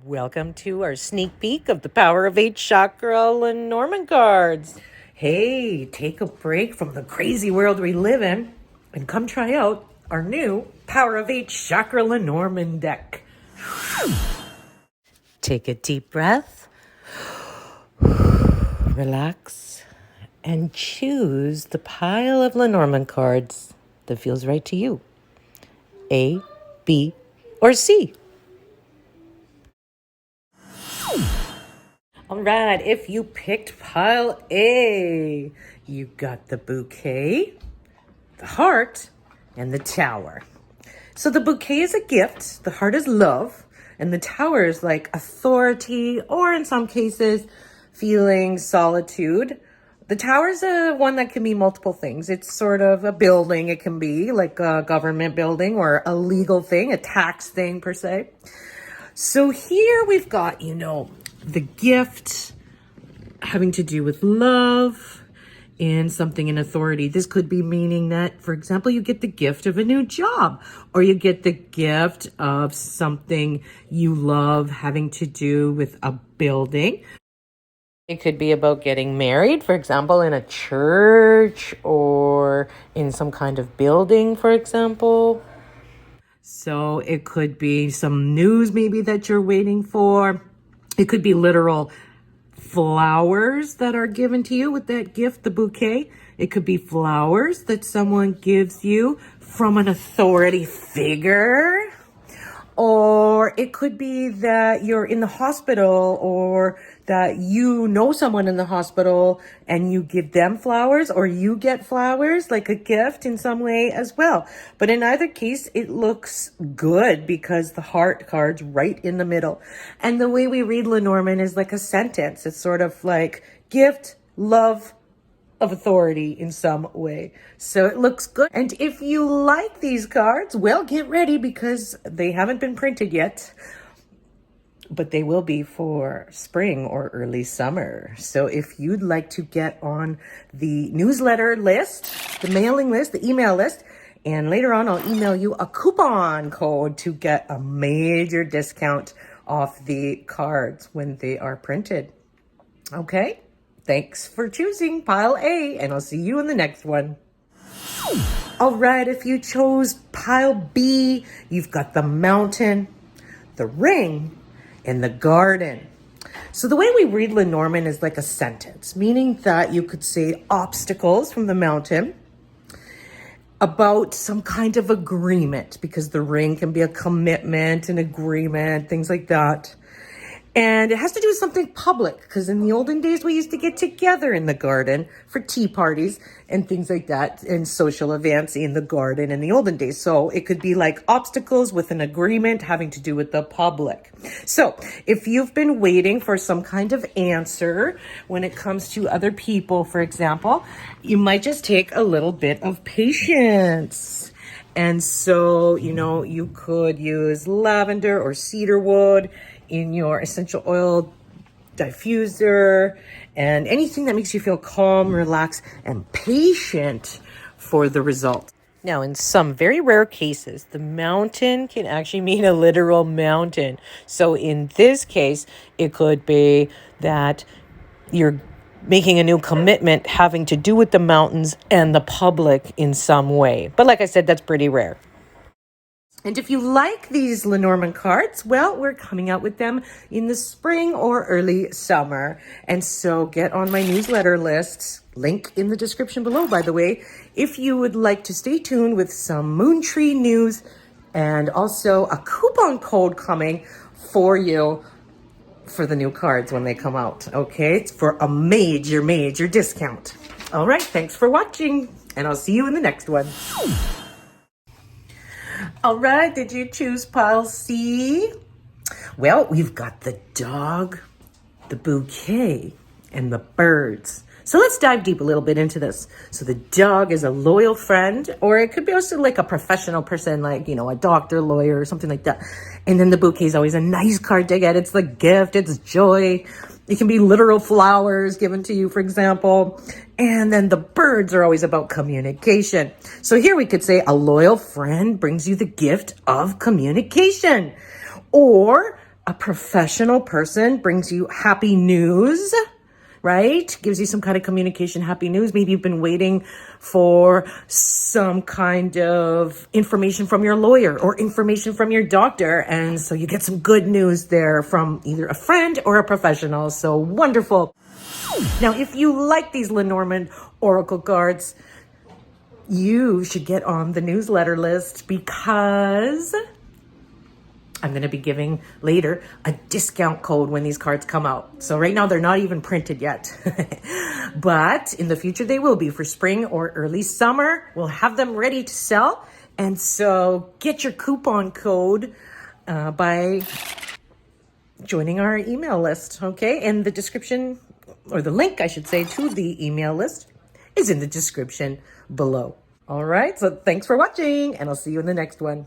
Welcome to our sneak peek of the Power of 8 Chakra Lenormand cards. Hey, take a break from the crazy world we live in and come try out our new Power of 8 Chakra Lenormand deck. Take a deep breath, relax, and choose the pile of Lenormand cards that feels right to you. A, B, or C. All right, if you picked pile A, you got the bouquet, the heart, and the tower. So the bouquet is a gift, the heart is love, and the tower is like authority, or in some cases, feeling solitude. The tower is one that can be multiple things. It's sort of a building. It can be like a government building or a legal thing, a tax thing per se. So here we've got, the gift having to do with love and something in authority. This could be meaning that, for example, you get the gift of a new job, or you get the gift of something you love having to do with a building. It could be about getting married, for example, in a church or in some kind of building, for example. So it could be some news maybe that you're waiting for. It could be literal flowers that are given to you with that gift, the bouquet. It could be flowers that someone gives you from an authority figure. Or it could be that you're in the hospital, or that you know someone in the hospital and you give them flowers, or you get flowers like a gift in some way as well. But in either case, it looks good because the heart card's right in the middle. And the way we read Lenormand is like a sentence. It's sort of like gift, love, of authority in some way. So it looks good. And if you like these cards, well, get ready because they haven't been printed yet, but they will be for spring or early summer. So if you'd like to get on the newsletter list, the mailing list, the email list, and later on I'll email you a coupon code to get a major discount off the cards when they are printed. Okay? Thanks for choosing pile A, and I'll see you in the next one. All right, if you chose pile B, you've got the mountain, the ring, and the garden. So the way we read Lenormand is like a sentence, meaning that you could say obstacles from the mountain about some kind of agreement, because the ring can be a commitment, an agreement, things like that. And it has to do with something public, because in the olden days, we used to get together in the garden for tea parties and things like that, and social events in the garden in the olden days. So it could be like obstacles with an agreement having to do with the public. So if you've been waiting for some kind of answer when it comes to other people, for example, you might just take a little bit of patience. And so, you could use lavender or cedar wood in your essential oil diffuser, and anything that makes you feel calm, relaxed, and patient for the result. Now, in some very rare cases, the mountain can actually mean a literal mountain. So in this case, it could be that you're making a new commitment having to do with the mountains and the public in some way. But like I said, that's pretty rare. And if you like these Lenormand cards, well, we're coming out with them in the spring or early summer. And so get on my newsletter list, link in the description below, by the way, if you would like to stay tuned with some moon tree news and also a coupon code coming for you for the new cards when they come out. Okay, it's for a major discount. All right, thanks for watching, and I'll see you in the next one. All right, did you choose pile C? Well, we've got the dog, the bouquet, and the birds. So let's dive deep a little bit into this. So the dog is a loyal friend, or it could be also like a professional person, like, a doctor, lawyer, or something like that. And then the bouquet is always a nice card to get. It's the gift, it's joy. It can be literal flowers given to you, for example. And then the birds are always about communication. So here we could say a loyal friend brings you the gift of communication. Or A professional person brings you happy news, right? Gives you some kind of communication, happy news. Maybe you've been waiting for some kind of information from your lawyer or information from your doctor. And so you get some good news there from either a friend or a professional. So wonderful. Now, if you like these Lenormand Oracle cards, you should get on the newsletter list because I'm going to be giving later a discount code when these cards come out. So right now they're not even printed yet, but in the future they will be for spring or early summer. We'll have them ready to sell. And so get your coupon code by joining our email list. Okay. And the description, or the link I should say, to the email list is in the description below. All right. So thanks for watching, and I'll see you in the next one.